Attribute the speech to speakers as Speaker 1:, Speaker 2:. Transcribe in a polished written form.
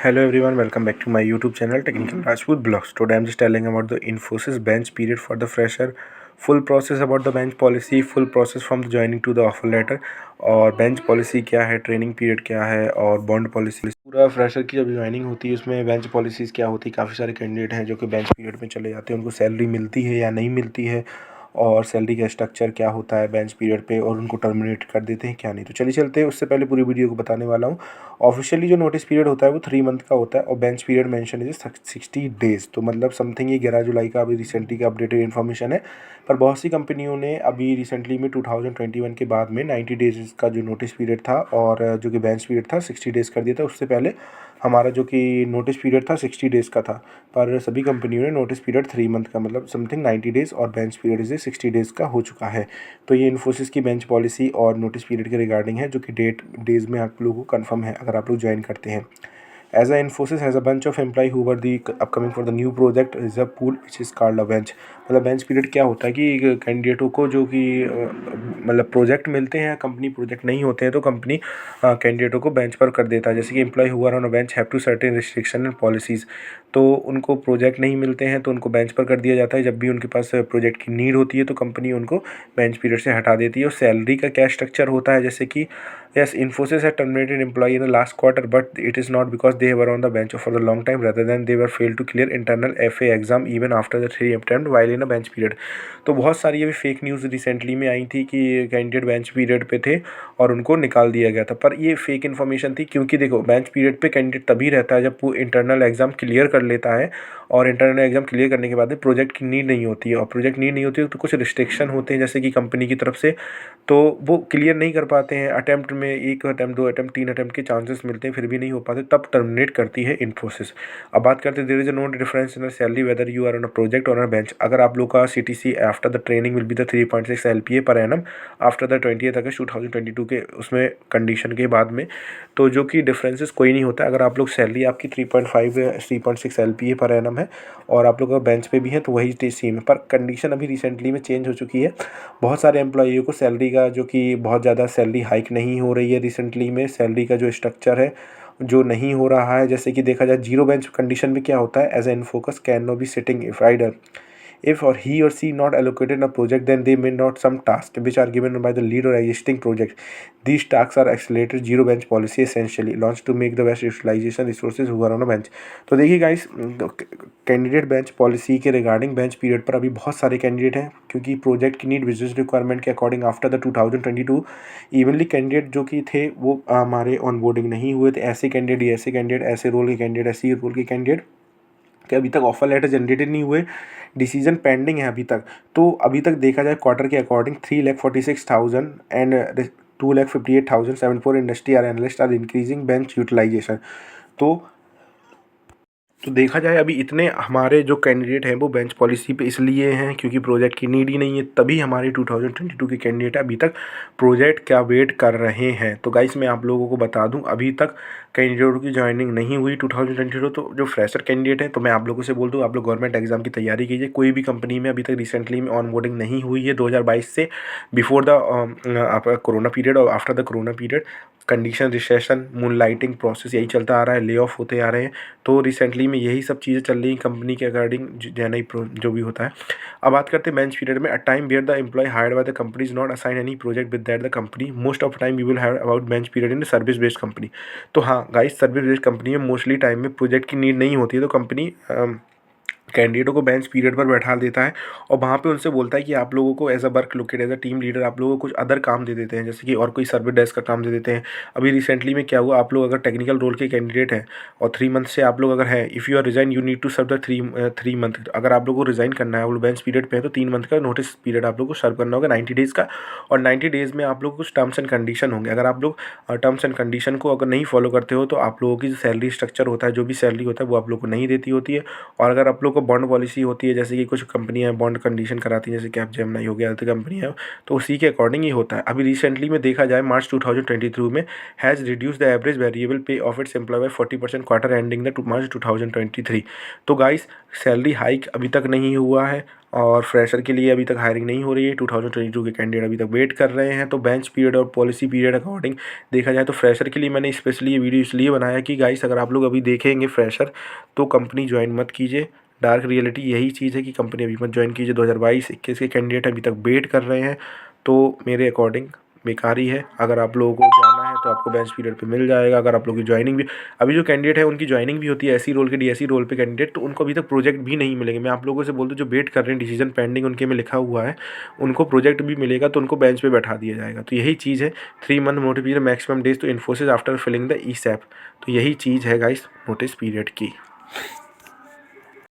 Speaker 1: Hello everyone, welcome back to my YouTube channel Technical Rajput Blogs. Today I'm just telling about the Infosys bench period for the fresher, full process about the bench policy, full process from the joining to the offer letter, और bench policy क्या है, training period क्या है, और bond policy. पूरा fresher की जब joining होती है उसमें बेंच पॉलिसीज़ क्या होती है। काफ़ी सारे कैंडिडेट हैं जो कि बेंच पीरियड में चले जाते हैं, उनको सैलरी मिलती है या नहीं मिलती है, और सैलरी का स्ट्रक्चर क्या होता है बेंच पीरियड पे, और उनको टर्मिनेट कर देते हैं क्या नहीं। तो चलिए चलते हैं, उससे पहले पूरी वीडियो को बताने वाला हूँ। ऑफिशियली जो नोटिस पीरियड होता है वो 3 मंथ का होता है, और bench period mention is 60 days. तो मतलब समथिंग ये 11 जुलाई का अभी रिसेंटली का अपडेटेड इन्फॉर्मेशन है। पर बहुत सी कंपनियों ने अभी रिसेंटली में 2021 के बाद में 90 डेज़ का जो नोटिस पीरियड था और जो कि बेंच पीरियड था 60 डेज़ कर दिया था। उससे पहले हमारा जो कि नोटिस पीरियड था 60 डेज़ का था, पर सभी कंपनियों ने नोटिस पीरियड 3 मंथ का मतलब समथिंग 90 डेज़ और बेंच पीरियड इसे 60 डेज़ का हो चुका है। तो ये इन्फोसिस की बेंच पॉलिसी और नोटिस पीरियड के रिगार्डिंग है, जो कि डेज़ में आप लोगों को कन्फर्म है अगर आप लोग ज्वाइन करते हैं। As a Infosys has a bunch of employee who were the upcoming for the new project is a pool which is called a bench। मतलब बेंच पीरियड क्या होता है कि कैंडिडेटों को जो कि मतलब प्रोजेक्ट मिलते हैं, कंपनी प्रोजेक्ट नहीं होते हैं तो कंपनी कैंडिडेटों को बेंच पर कर देता है। जैसे कि employ who are on a bench have to certain restriction and policies. तो उनको प्रोजेक्ट नहीं मिलते हैं तो उनको बेंच पर कर दिया जाता है। जब भी उनके पास प्रोजेक्ट की नीड होती है तो कंपनी उनको बेंच पीरियड से हटा देती है। और सैलरी का क्या स्ट्रक्चर होता है, जैसे कि yes, Infosys had terminated employee in the last quarter, but it is not because they were on the bench for a long time, rather than they were failed to clear internal FA exam even after the 3 attempt while in a bench period। तो बहुत सारी अभी fake news recently में आई थी कि candidate bench period पे थे और उनको निकाल दिया गया था, पर ये फेक इन्फॉर्मेशन थी। क्योंकि देखो, बेंच पीरियड पे कैंडिडेट तभी रहता है जब वो इंटरनल एग्ज़ाम क्लियर कर लेता है, और इंटरनल एग्ज़ाम क्लियर करने के बाद में प्रोजेक्ट की नीड नहीं होती है, और प्रोजेक्ट नीड नहीं होती है तो कुछ रिस्ट्रिक्शन होते हैं जैसे कि कंपनी की तरफ से, तो वो क्लियर नहीं कर पाते हैं। अटैम्प्ट में 1 अटैम्प्ट, 2 अटैम्प्ट, 3 अटैम्प्ट के चांसेस मिलते हैं, फिर भी नहीं हो पाते, तब टर्मिनेट करती है इन्फोसिस। अब बात करते हैं, there is a no difference in salary whether you are on a project और अ बेंच। अगर आप लोग का CTC after the training will be the 3.6 LPA per annum after the 20 अगस्त 2022 के उसमें कंडीशन के बाद में, तो जो कि डिफरेंसेस कोई नहीं होता। अगर आप लोग सैलरी आपकी 3.5 या 3.6 LPA पर एनम है और आप लोग का बेंच पे भी है तो वही सेम है। पर कंडीशन अभी रिसेंटली में चेंज हो चुकी है। बहुत सारे एम्प्लॉइयों को सैलरी का जो कि बहुत ज़्यादा सैलरी हाइक नहीं हो रही है। रिसेंटली में सैलरी का जो स्ट्रक्चर है जो नहीं हो रहा है, जैसे कि देखा जाए जीरो बेंच कंडीशन में क्या होता है, as an focus can no be sitting if either if or he or she not allocated a project, then they may not some tasks which are given by the lead or existing project. These tasks are accelerated zero bench policy essentially launched to make the best utilization resources who are on a bench। तो देखिए guys, candidate bench policy के regarding bench period पर अभी बहुत सारे candidate हैं, क्योंकि project की नीड बिजनेस रिक्वायरमेंट के according after the 2022 evenly candidate जो कि थे वो हमारे ऑनबोर्डिंग नहीं हुए थे। ऐसे कैंडिडेट, ऐसे कैंडिडेट, ऐसे रोल के कैंडिडेट, ऐसे रोल के कैंडिडेट कि अभी तक ऑफर लेटर जनरेटेड नहीं हुए, डिसीजन पेंडिंग है अभी तक। तो अभी तक देखा जाए क्वार्टर के according 3,46,000 and 2,58,074 industry are analyst are increasing bench utilization. तो देखा जाए अभी इतने हमारे जो कैंडिडेट हैं वो बेंच पॉलिसी पे इसलिए हैं क्योंकि प्रोजेक्ट की नीड ही नहीं है, तभी हमारे 2022 के कैंडिडेट अभी तक प्रोजेक्ट का वेट कर रहे हैं। तो गाइस, मैं आप लोगों को बता दूं, अभी तक कैंडिडेटों की ज्वाइनिंग नहीं हुई 2022। तो जो फ्रेशर कैंडिडेट हैं, तो मैं आप लोगों से बोल दूँ, आप लोग गवर्नमेंट एग्जाम की तैयारी कीजिए। कोई भी कंपनी में अभी तक रिसेंटली में ऑन बोर्डिंग नहीं हुई है 2022 से, बिफोर द आपका कोरोना पीरियड और after the corona period. Condition, recession, moon lighting process यही चलता आ रहा है, ले ऑफ होते आ रहे हैं। तो रिसेंटली में यही सब चीज़ें चल रही हैं कंपनी के अकॉर्डिंग, जो भी होता है। अब बात करते हैं बेंच पीरियड में। A time where the employ hired by the company is not assign any project with that the company most of time you will have about bench period in service based company. तो हाँ guys, service based company में mostly time में project की need नहीं होती है, तो company कैंडिडेटों को बेंच पीरियड पर बैठा देता है और वहाँ पे उनसे बोलता है कि आप लोगों को as a work locate, as a team leader आप लोगों को कुछ अदर काम दे देते हैं, जैसे कि और कोई सर्विस डेस्क का काम दे देते हैं। अभी रिसेंटली में क्या हुआ, आप लोग अगर टेक्निकल रोल के कैंडिडेट हैं और 3 मंथ से आप लोग अगर हैं, if you are resign you need to serve the 3 month. अगर आप लोग को रिजाइन करना है, आप लोग बेंच पीरियड पे है तो 3 मंथ का नोटिस पीरियड आप लोग को सर्व करना होगा 90 डेज़ का। और 90 डेज़ में आप लोग को कुछ टर्म्स एंड कंडीशन होंगे। अगर आप लोग टर्म्स एंड कंडीशन को अगर नहीं फॉलो करते हो तो आप लोगों की जो सैलरी स्ट्रक्चर होता है, जो भी सैलरी होता है वो आप लोग को नहीं देती होती है। और अगर आप लोग को बॉन्ड पॉलिसी होती है, जैसे कि कुछ कंपनियां बॉन्ड कंडीशन कराती हैं, जैसे कैपजेमिनी हो गया, अलग कंपनी है, तो उसी के अकॉर्डिंग ही होता है। अभी रिसेंटली में देखा जाए मार्च 2023 में has reduced the average variable pay of its employ by 40% quarter ending the March 2023। तो गाइस सैलरी हाइक अभी तक नहीं हुआ है और फ्रेशर के लिए अभी तक हायरिंग नहीं हो रही है। 2022 के कैंडिडेट अभी तक वेट कर रहे हैं। तो बेंच पीरियड और पॉलिसी पीरियड अकॉर्डिंग देखा जाए तो फ्रेशर के लिए मैंने स्पेशली ये वीडियो इसलिए बनाया कि गाइस अगर आप लोग अभी देखेंगे फ्रेशर तो कंपनी ज्वाइन मत कीजिए। डार्क रियलिटी यही चीज़ है कि कंपनी अभी मत ज्वाइन कीजिए। 2022-21 के कैंडिडेट अभी तक वेट कर रहे हैं, तो मेरे अकॉर्डिंग बेकार ही है। अगर आप लोगों को जाना है तो आपको बेंच पीरियड पे मिल जाएगा। अगर आप लोगों की ज्वाइनिंग भी अभी जो कैंडिडेट है उनकी ज्वाइनिंग भी होती है एसी रोल के डीएससी रोल पे कैंडिडेट, तो उनको अभी तक प्रोजेक्ट भी नहीं मिलेंगे। मैं आप लोगों से बोल दूं जो वेट कर रहे हैं डिसीजन पेंडिंग उनके में लिखा हुआ है, उनको प्रोजेक्ट भी मिलेगा तो उनको बेंच पे बैठा दिया जाएगा। तो यही चीज़ है 3 month notice period maximum days तो Infosys after filling the e sep. तो यही चीज़ है गाइस नोटिस पीरियड की।